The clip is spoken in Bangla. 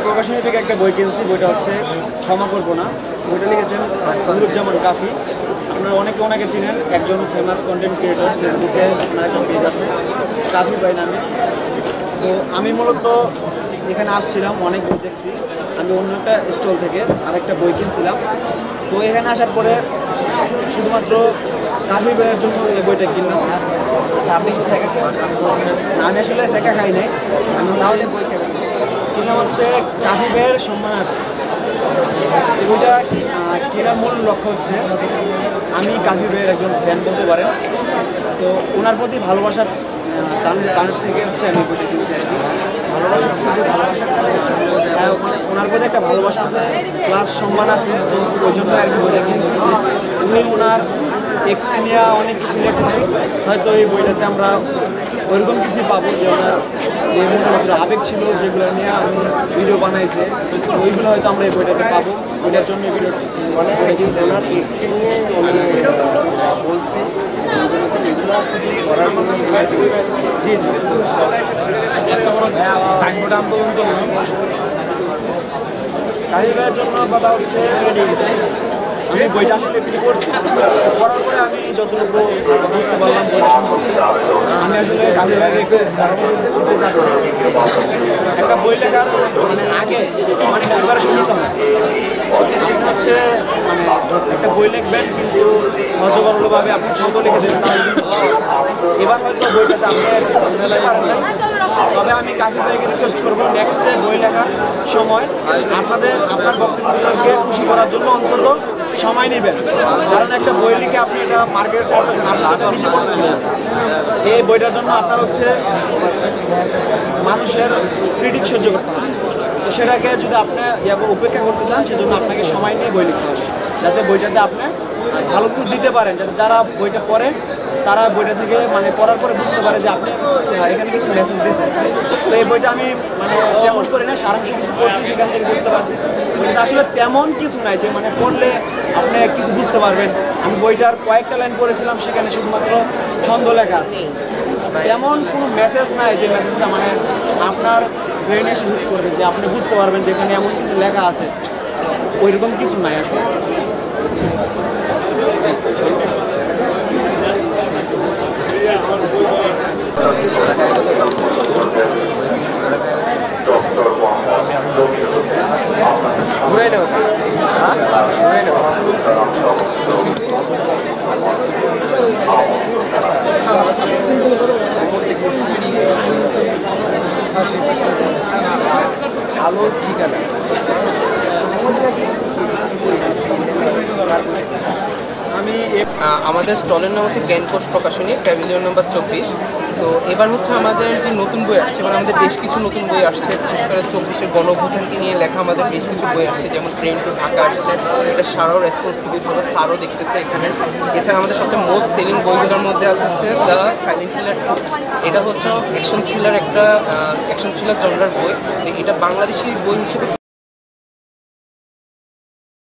প্রকাশনী থেকে একটা বই কিনছি, বইটা হচ্ছে ক্ষমা করবো না। বইটা লিখেছেন নুরুজ্জামান কাফি। আপনারা অনেকে চিনেন, একজন ফেমাস কন্টেন্ট ক্রিয়েটর। ফেসবুকে আপনার একটা পেজ আছে কাফি ভাই নামে। তো আমি মূলত এখানে আসছিলাম, অনেক বই দেখছি। আমি অন্য একটা স্টল থেকে আরেকটা বই কিনছিলাম। তো এখানে আসার পরে শুধুমাত্র কাফি ভাইয়ের জন্য এই বইটা কিনলাম। আমি আসলে শেখা খাই নাই, আমি কিনা হচ্ছে কাফি ভাইয়ের সম্মানার্থে। এই বইটা কেনার মূল লক্ষ্য হচ্ছে, আমি কাফি ভাইয়ের একজন ফ্যান বলতে পারেন। তো ওনার প্রতি ভালোবাসার টানের থেকে হচ্ছে আমি বইটা কিনছি আর কি। ওনার প্রতি একটা ভালোবাসা আছে, প্লাস সম্মান আছে। তো ওই জন্য আর কি বইটা কিনছি যে উনি ওনার এক্সকে নিয়ে অনেক কিছু লিখছে। হয়তো এই বইটাতে আমরা ওইরকম কিছু পাবো যে ওনার যে মনোমাত্র আবেগ ছিল, যেগুলো নিয়ে আমি ভিডিও বানাইছে, ওইগুলো হয়তো আমরা এই বইটাতে পাবো। ওইটার জন্য ভিডিও মানে ওনার এক্সকে নিয়ে বলছে জি জি সাইনবোর্ড আন্দোলন তো কাহিনীর জন্য কথা হচ্ছে, আমি বইটা আসলে বিক্রি করছি। করার পরে আমি যতটুকু বুঝতে পারলাম বইটা সম্পর্কে, আমি আসলে কাহিনীকে একটু পরামর্শ দিতে যাচ্ছি। একটা বই লেখার মানে আগে অনেক প্রিপারেশন নিতে হয়। আপনি হচ্ছে মানে একটা বই লিখবেন, কিন্তু অজগরভাবে আপনি ছন্দ লিখে দেবেন, তাহলে এবার হয়তো বইটাতে আপনি পারেন না। তবে আমি কাফি ভাইকে রিকোয়েস্ট করবো, নেক্সট বই লেখার সময় আপনার বক্তব্যকে খুশি করার জন্য অন্তত সময় নেবেন। কারণ একটা বই লিখে আপনি এটা মার্কেট ছাড়তেছেন, আপনি তো খুশি করতেছেন। এই বইটার জন্য আপনার হচ্ছে মানুষের ক্রিটিক সহ্য করতে হবে। তো সেটাকে যদি আপনি উপেক্ষা করতে চান, সেজন্য আপনাকে সময় নিয়ে বই লিখতে হবে, যাতে বইটাতে আপনি ভালো কিছু দিতে পারেন, যাতে যারা বইটা পড়ে তারা বইটা থেকে মানে পড়ার পরে বুঝতে পারে যে আপনি এখানে কিছু মেসেজ দিয়েছেন। তো এই বইটা আমি মানে তেমন করি না, সারাংশ কিছু পড়ছি, সেখান থেকে বুঝতে পারছি। বইটা আসলে তেমন কিছু নাই যে মানে পড়লে আপনি কিছু বুঝতে পারবেন। আমি বইটার কয়েকটা লাইন পড়েছিলাম, সেখানে শুধুমাত্র ছন্দ লেখা আছে, তেমন কোনো মেসেজ নাই যে মেসেজটা মানে আপনার ব্রেনে এসে হুট করবে, যে আপনি বুঝতে পারবেন যে এখানে এমন কিছু লেখা আছে। ওইরকম কিছু নাই আসলে। আলো ঠিকানা আমাদের স্টলের নাম হচ্ছে জ্ঞানকোষ প্রকাশনী, প্যাভিলিয়ন নম্বর 24। তো এবার হচ্ছে আমাদের যে নতুন বই আসছে, মানে আমাদের বেশ কিছু নতুন বই আসছে, বিশেষ করে 24-এর গণঅভ্যুত্থানকে নিয়ে লেখা আমাদের বেশ কিছু বই আসছে, যেমন ট্রেন টু ঢাকা আসছে। এটা সারও রেসপন্স খুবই ভালো, সারও দেখতেছে এখানে। এছাড়া আমাদের সবচেয়ে মোস্ট সেলিং বইগুলোর মধ্যে আছে হচ্ছে দ্য সাইলেন্ট কিলার 2। এটা হচ্ছে অ্যাকশন থ্রিলার, একটা অ্যাকশন থ্রিলার জনরার বই। এটা বাংলাদেশি বই হিসেবে